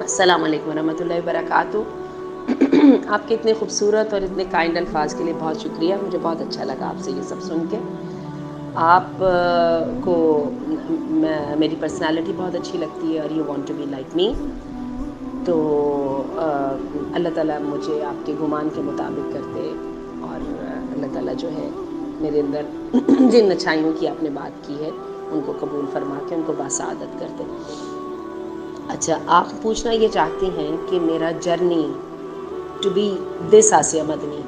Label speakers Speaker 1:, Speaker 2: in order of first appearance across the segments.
Speaker 1: السلام علیکم ورحمۃ اللہ وبرکاتہ. آپ کے اتنے خوبصورت اور اتنے کائنڈ الفاظ کے لیے بہت شکریہ. مجھے بہت اچھا لگا آپ سے یہ سب سن کے. آپ کو میری پرسنالٹی بہت اچھی لگتی ہے اور you want to be like me. تو اللہ تعالیٰ مجھے آپ کے گمان کے مطابق کرتے اور اللہ تعالیٰ جو ہے میرے اندر جن اچھائیوں کی آپ نے بات کی ہے ان کو قبول فرما کے ان کو باسعادت کرتے. اچھا، آپ پوچھنا یہ چاہتی ہیں کہ میرا جرنی ٹو بی دس آسیہ مدنی،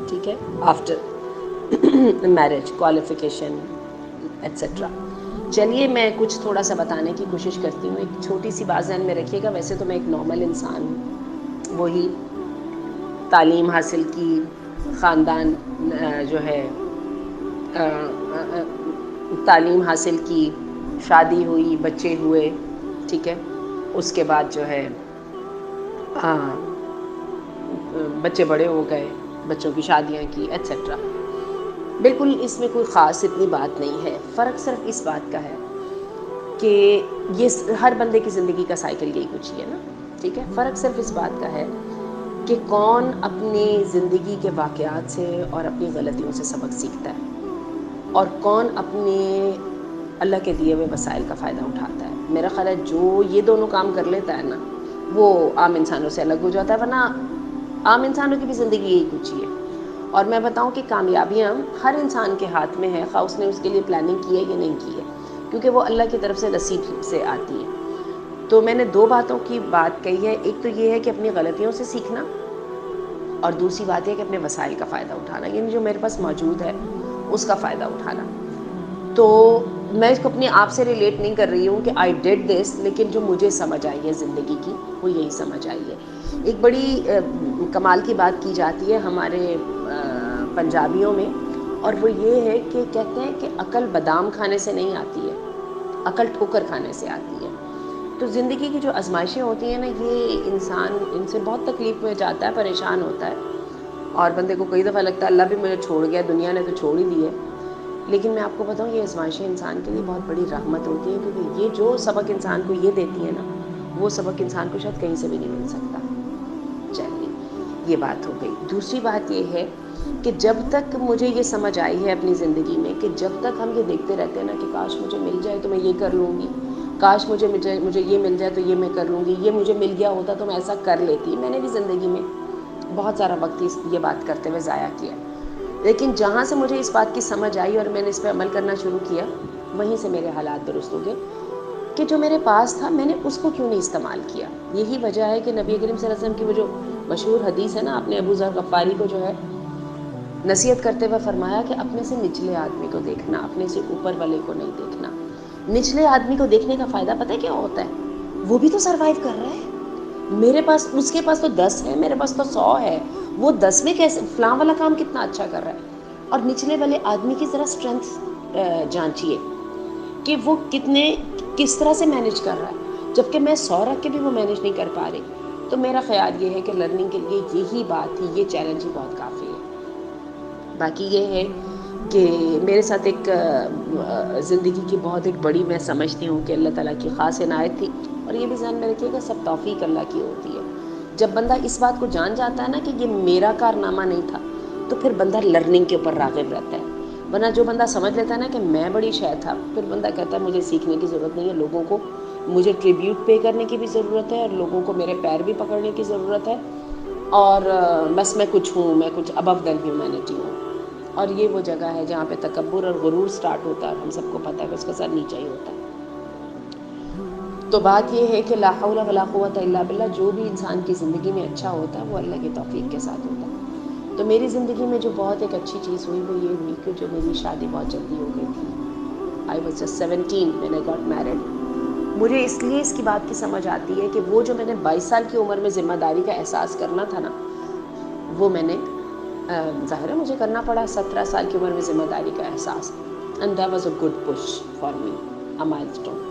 Speaker 1: ٹھیک ہے، آفٹر میرج، کوالیفیکیشن ایٹسٹرا. چلیے میں کچھ تھوڑا سا بتانے کی کوشش کرتی ہوں. ایک چھوٹی سی بات ذہن میں رکھیے گا، ویسے تو میں ایک نارمل انسان ہوں، وہی تعلیم حاصل کی، خاندان جو ہے تعلیم حاصل کی، شادی ہوئی، بچے ہوئے، ٹھیک ہے. اس کے بعد جو ہے بچے بڑے ہو گئے، بچوں کی شادیاں کی ایٹسٹرا. بالکل اس میں کوئی خاص اتنی بات نہیں ہے. فرق صرف اس بات کا ہے کہ یہ ہر بندے کی زندگی کا سائیکل یہی کچھ ہی ہے نا، ٹھیک ہے. فرق صرف اس بات کا ہے کہ کون اپنی زندگی کے واقعات سے اور اپنی غلطیوں سے سبق سیکھتا ہے اور کون اپنے اللہ کے دیے ہوئے وسائل کا فائدہ اٹھاتا ہے. میرا خیال ہے جو یہ دونوں کام کر لیتا ہے نا وہ عام انسانوں سے الگ ہو جاتا ہے، ورنہ عام انسانوں کی بھی زندگی یہی کچھ ہی ہے. اور میں بتاؤں کہ کامیابیاں ہر انسان کے ہاتھ میں ہے، خواہ اس نے اس کے لیے پلاننگ کی ہے یا نہیں کی ہے، کیونکہ وہ اللہ کی طرف سے نصیب سے آتی ہے. تو میں نے دو باتوں کی بات کہی ہے. ایک تو یہ ہے کہ اپنی غلطیوں سے سیکھنا، اور دوسری بات یہ کہ اپنے وسائل کا فائدہ اٹھانا، یعنی جو میرے پاس موجود ہے اس کا فائدہ اٹھانا. تو میں اس کو اپنے آپ سے ریلیٹ نہیں کر رہی ہوں کہ آئی ڈیڈ دس، لیکن جو مجھے سمجھ آئی ہے زندگی کی وہ یہی سمجھ آئی ہے. ایک بڑی کمال کی بات کی جاتی ہے ہمارے پنجابیوں میں، اور وہ یہ ہے کہ کہتے ہیں کہ عقل بادام کھانے سے نہیں آتی ہے، عقل ٹھوکر کھانے سے آتی ہے. تو زندگی کی جو آزمائشیں ہوتی ہیں نا، یہ انسان ان سے بہت تکلیف میں جاتا ہے، پریشان ہوتا ہے، اور بندے کو کئی دفعہ لگتا ہے اللہ بھی مجھے چھوڑ گیا، دنیا نے تو چھوڑ ہی دی ہے. لیکن میں آپ کو بتاؤں یہ آزمائشیں انسان کے لیے بہت بڑی رحمت ہوتی ہیں، کیونکہ یہ جو سبق انسان کو یہ دیتی ہے نا، وہ سبق انسان کو شاید کہیں سے بھی نہیں مل سکتا. چلیے یہ بات ہو گئی. دوسری بات یہ ہے کہ جب تک مجھے یہ سمجھ آئی ہے اپنی زندگی میں کہ جب تک ہم یہ دیکھتے رہتے ہیں نا کہ کاش مجھے مل جائے تو میں یہ کر لوں گی، کاش مجھے یہ مل جائے تو یہ میں کر لوں گی، یہ مجھے مل گیا ہوتا تو میں ایسا کر لیتی. میں نے بھی زندگی میں بہت سارا وقت یہ بات کرتے ہوئے ضائع کیا. لیکن جہاں سے مجھے اس بات کی سمجھ آئی اور میں نے اس پہ عمل کرنا شروع کیا، وہیں سے میرے حالات درست ہو گئے کہ جو میرے پاس تھا میں نے اس کو کیوں نہیں استعمال کیا. یہی وجہ ہے کہ نبی کریم صلی اللہ علیہ وسلم کی وہ جو مشہور حدیث ہے نا، آپ نے ابو ذر غفاری کو جو ہے نصیحت کرتے ہوئے فرمایا کہ اپنے سے نچلے آدمی کو دیکھنا، اپنے سے اوپر والے کو نہیں دیکھنا. نچلے آدمی کو دیکھنے کا فائدہ پتہ ہے کیا ہوتا ہے؟ وہ بھی تو سروائیو کر رہا ہے. میرے پاس، اس کے پاس تو 10 ہے، میرے پاس تو 100 ہے. وہ 10 میں کیسے فلاں والا کام کتنا اچھا کر رہا ہے. اور نچلے والے آدمی کی ذرا اسٹرینتھ جانچیے کہ وہ کس طرح سے مینیج کر رہا ہے، جبکہ میں 100 رکھ کے بھی وہ مینیج نہیں کر پا رہی. تو میرا خیال یہ ہے کہ لرننگ کے لیے یہی بات تھی، یہ چیلنج ہی بہت کافی ہے. باقی یہ ہے کہ میرے ساتھ ایک زندگی کی بہت ایک بڑی میں سمجھتی ہوں کہ اللہ تعالیٰ کی خاص عنایت تھی. اور یہ بھی ذہن میں رکھیے گا سب توفیق اللہ کی ہوتی ہے. جب بندہ اس بات کو جان جاتا ہے نا کہ یہ میرا کارنامہ نہیں تھا، تو پھر بندہ لرننگ کے اوپر راغب رہتا ہے. ورنہ جو بندہ سمجھ لیتا ہے نا کہ میں بڑی شے تھا، پھر بندہ کہتا ہے مجھے سیکھنے کی ضرورت نہیں ہے، لوگوں کو مجھے ٹریبیوٹ پے کرنے کی بھی ضرورت ہے، اور لوگوں کو میرے پیر بھی پکڑنے کی ضرورت ہے، اور بس میں کچھ ہوں، میں کچھ ابو دین ہیومینٹی ہوں. اور یہ وہ جگہ ہے جہاں پہ تکبر اور غرور سٹارٹ ہوتا ہے، اور ہم سب کو پتہ ہے کہ اس کا سر نیچا ہی ہوتا ہے. تو بات یہ ہے کہ لا حول ولا قوت الا باللہ، جو بھی انسان کی زندگی میں اچھا ہوتا ہے وہ اللہ کی توفیق کے ساتھ ہوتا ہے. تو میری زندگی میں جو بہت ایک اچھی چیز ہوئی وہ یہ ہوئی کہ جو میری شادی بہت جلدی ہو گئی تھی. I was just 17 when I got married. مجھے اس لیے اس کی بات کی سمجھ آتی ہے کہ وہ جو میں نے 22 سال کی عمر میں ذمہ داری کا احساس کرنا تھا نا، وہ میں نے ظاہر ہے مجھے کرنا پڑا 17 سال کی عمر میں ذمہ داری کا احساس. And that was a good push for me, a milestone.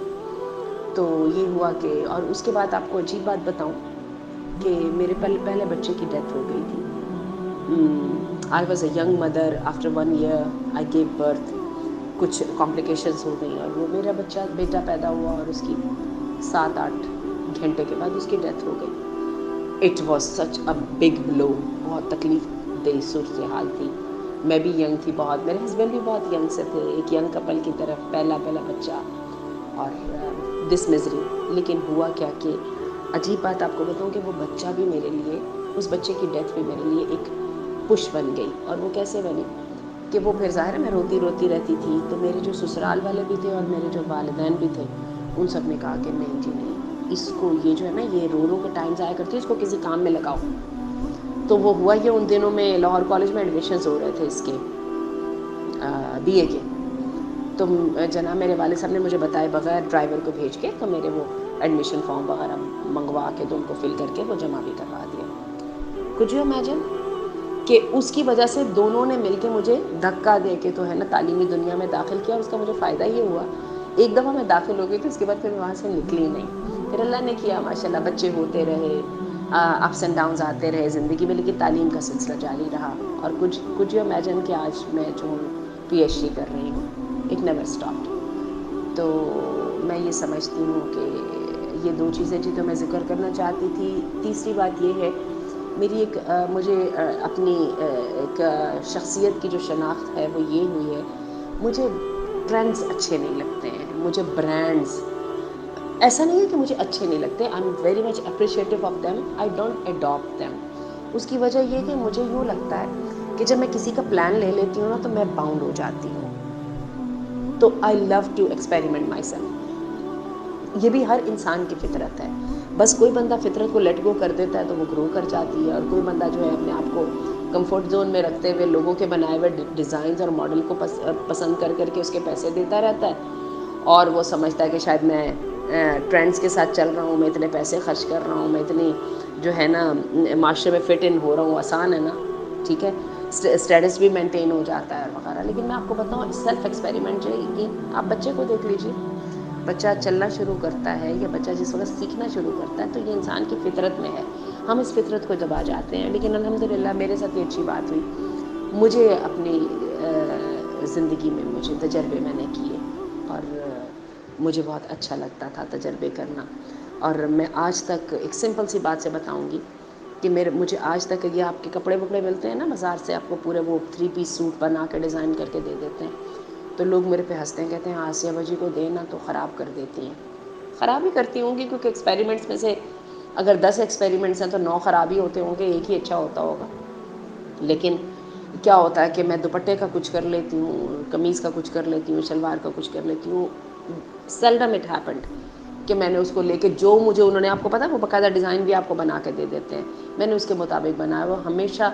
Speaker 1: تو یہ ہوا کہ، اور اس کے بعد آپ کو عجیب بات بتاؤں کہ میرے پہلے بچے کی ڈیتھ ہو گئی تھی. I was a young mother. After 1 year I gave birth. کچھ کمپلیکیشنز ہو گئی اور وہ میرا بیٹا پیدا ہوا اور اس کی 7-8 گھنٹے کے بعد اس کی ڈیتھ ہو گئی. It was such a big blow. بہت تکلیف دہ صورتحال تھی. میں بھی ینگ تھی بہت, میرے ہسبینڈ بھی بہت ینگ سے تھے, ایک ینگ کپل کی طرف پہلا بچہ اور دس مزری. لیکن ہوا کیا کہ عجیب بات آپ کو بتاؤں کہ وہ بچہ بھی میرے لیے, اس بچے کی ڈیتھ بھی میرے لیے ایک پش بن گئی. اور وہ کیسے بنی کہ وہ پھر ظاہر ہے میں روتی رہتی تھی, تو میرے جو سسرال والے بھی تھے اور میرے جو والدین بھی تھے, ان سب نے کہا کہ نہیں جی نہیں, اس کو یہ جو ہے نا یہ رو کے ٹائم ضائع کرتی ہے, اس کو کسی کام میں لگاؤ. تو وہ ہوا یہ, ان دنوں میں لاہور کالج میں ایڈمیشنز ہو رہے تھے اس کے BA کے. تو جناب میرے والد صاحب نے مجھے بتائے بغیر ڈرائیور کو بھیج کے, تو میرے وہ ایڈمیشن فارم وغیرہ منگوا کے تو ان کو فل کر کے وہ جمع بھی کروا دیا. کچھ یو امیجن کہ اس کی وجہ سے دونوں نے مل کے مجھے دھکا دے کے تو ہے نا تعلیمی دنیا میں داخل کیا. اور اس کا مجھے فائدہ یہ ہوا, ایک دفعہ میں داخل ہو گئی تو اس کے بعد پھر میں وہاں سے نکلی نہیں. پھر اللہ نے کیا ماشاءاللہ بچے ہوتے رہے, اپس اینڈ ڈاؤنز آتے رہے زندگی میں, لیکن تعلیم کا سلسلہ جاری رہا. اور کچھ یو امیجن کہ آج میں جو PhD کر رہی ہوں, اٹ نیور اسٹاپڈ. تو میں یہ سمجھتی ہوں کہ یہ 2 چیزیں جو میں ذکر کرنا چاہتی تھی. تیسری بات یہ ہے میری ایک مجھے اپنی ایک شخصیت کی جو شناخت ہے وہ یہ ہوئی ہے, مجھے ٹرینڈز اچھے نہیں لگتے ہیں, مجھے برانڈز ایسا نہیں ہے کہ مجھے اچھے نہیں لگتے, I am very much appreciative of them, I don't adapt them. اس کی وجہ یہ کہ مجھے یوں لگتا ہے کہ جب میں کسی کا پلان لے لیتی ہوں نا تو میں باؤنڈ ہو جاتی ہوں. تو I love to experiment myself. یہ بھی ہر انسان کی فطرت ہے, بس کوئی بندہ فطرت کو لیٹ گو کر دیتا ہے تو وہ گرو کر جاتی ہے, اور کوئی بندہ جو ہے اپنے آپ کو کمفرٹ زون میں رکھتے ہوئے لوگوں کے بنائے ہوئے ڈیزائنز اور ماڈل کو پسند کر کے اس کے پیسے دیتا رہتا ہے, اور وہ سمجھتا ہے کہ شاید میں ٹرینڈز کے ساتھ چل رہا ہوں, میں اتنے پیسے خرچ کر رہا ہوں, میں اتنی جو ہے نا معاشرے میں فٹ ان ہو رہا ہوں, آسان ہے نا, ٹھیک ہے, اسٹیٹس بھی مینٹین ہو جاتا ہے وغیرہ. لیکن میں آپ کو بتاؤں سیلف ایکسپیریمنٹ جو ہے, آپ بچے کو دیکھ لیجیے, بچہ چلنا شروع کرتا ہے یا بچہ جس وقت سیکھنا شروع کرتا ہے تو یہ انسان کی فطرت میں ہے, ہم اس فطرت کو دبا جاتے ہیں. لیکن الحمدللہ میرے ساتھ یہ اچھی بات ہوئی, مجھے اپنی زندگی میں مجھے تجربے میں نے کیے اور مجھے بہت اچھا لگتا تھا تجربے کرنا. اور میں آج تک ایک سمپل سی بات سے بتاؤں گی کہ مجھے آج تک یہ آپ کے کپڑے وپڑے ملتے ہیں نا بازار سے, آپ کو پورے وہ 3 پیس سوٹ بنا کے ڈیزائن کر کے دے دیتے ہیں, تو لوگ میرے پہ ہنستے ہیں, کہتے ہیں آسیہ باجی کو دینا تو خراب کر دیتی ہیں. خراب ہی کرتی ہوں گی, کیونکہ ایکسپیریمنٹس میں سے اگر 10 ایکسپیریمنٹس ہیں تو 9 خراب ہی ہوتے ہوں گے, ایک ہی اچھا ہوتا ہوگا. لیکن کیا ہوتا ہے کہ میں دوپٹے کا کچھ کر لیتی ہوں, قمیض کا کچھ کر لیتی ہوں, شلوار کا کچھ کر لیتی ہوں. سیلڈم اٹ ہیپنڈ کہ میں نے اس کو لے کے جو مجھے انہوں نے, آپ کو پتا ہے وہ باقاعدہ ڈیزائن بھی آپ کو بنا کے دے دیتے ہیں, میں نے اس کے مطابق بنایا. وہ ہمیشہ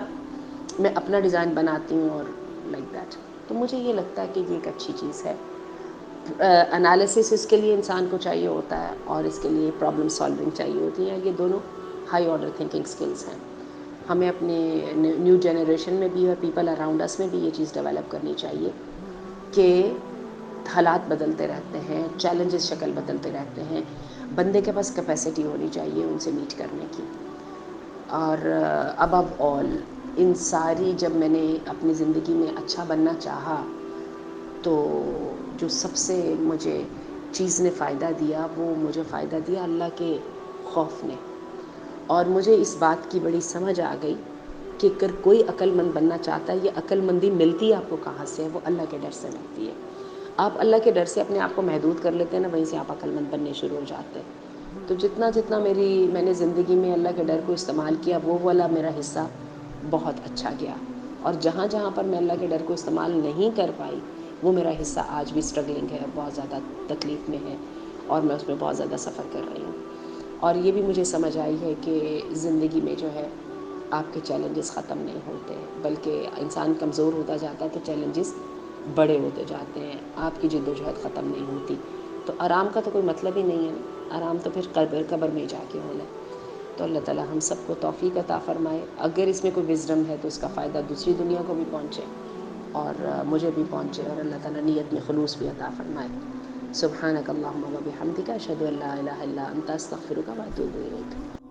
Speaker 1: میں اپنا ڈیزائن بناتی ہوں اور لائک دیٹ. تو مجھے یہ لگتا ہے کہ یہ ایک اچھی چیز ہے. انالیسس اس کے لیے انسان کو چاہیے ہوتا ہے, اور اس کے لیے پرابلم سالونگ چاہیے ہوتی ہے. یہ دونوں ہائی آرڈر تھنکنگ سکلز ہیں. ہمیں اپنے نیو جنریشن میں بھی اور پیپل اراؤنڈ اس میں بھی یہ چیز ڈیولپ کرنی چاہیے کہ حالات بدلتے رہتے ہیں, چیلنجز شکل بدلتے رہتے ہیں, بندے کے پاس کیپیسٹی ہونی چاہیے ان سے میٹ کرنے کی. اور ابو آل ان ساری, جب میں نے اپنی زندگی میں اچھا بننا چاہا تو جو سب سے مجھے چیز نے فائدہ دیا وہ مجھے فائدہ دیا اللہ کے خوف نے. اور مجھے اس بات کی بڑی سمجھ آ گئی کہ اگر کوئی عقل مند بننا چاہتا ہے, یہ عقل مندی ملتی ہے آپ کو کہاں سے, وہ اللہ کے ڈر سے ملتی ہے. آپ اللہ کے ڈر سے اپنے آپ کو محدود کر لیتے ہیں نا, وہیں سے آپ عقل مند بننے شروع ہو جاتے ہیں. تو جتنا میں نے زندگی میں اللہ کے ڈر کو استعمال کیا, وہ والا میرا حصہ بہت اچھا گیا. اور جہاں پر میں اللہ کے ڈر کو استعمال نہیں کر پائی, وہ میرا حصہ آج بھی اسٹرگلنگ ہے, بہت زیادہ تکلیف میں ہے, اور میں اس میں بہت زیادہ سفر کر رہی ہوں. اور یہ بھی مجھے سمجھ آئی ہے کہ زندگی میں جو ہے آپ کے چیلنجز ختم نہیں ہوتے, بلکہ انسان کمزور ہوتا جاتا ہے تو چیلنجز بڑے ہوتے جاتے ہیں, آپ کی جدوجہد ختم نہیں ہوتی. تو آرام کا تو کوئی مطلب ہی نہیں ہے نا, آرام تو پھر قبر میں ہی جا کے ہونا ہے. تو اللہ تعالی ہم سب کو توفیق عطا فرمائے. اگر اس میں کوئی وزڈم ہے تو اس کا فائدہ دوسری دنیا کو بھی پہنچے اور مجھے بھی پہنچے, اور اللہ تعالی نیت میں خلوص بھی عطا فرمائے. سبحانک اللہم و بحمدک, اشہد ان لا الہ الا انت, استغفرک و اتوب الیک.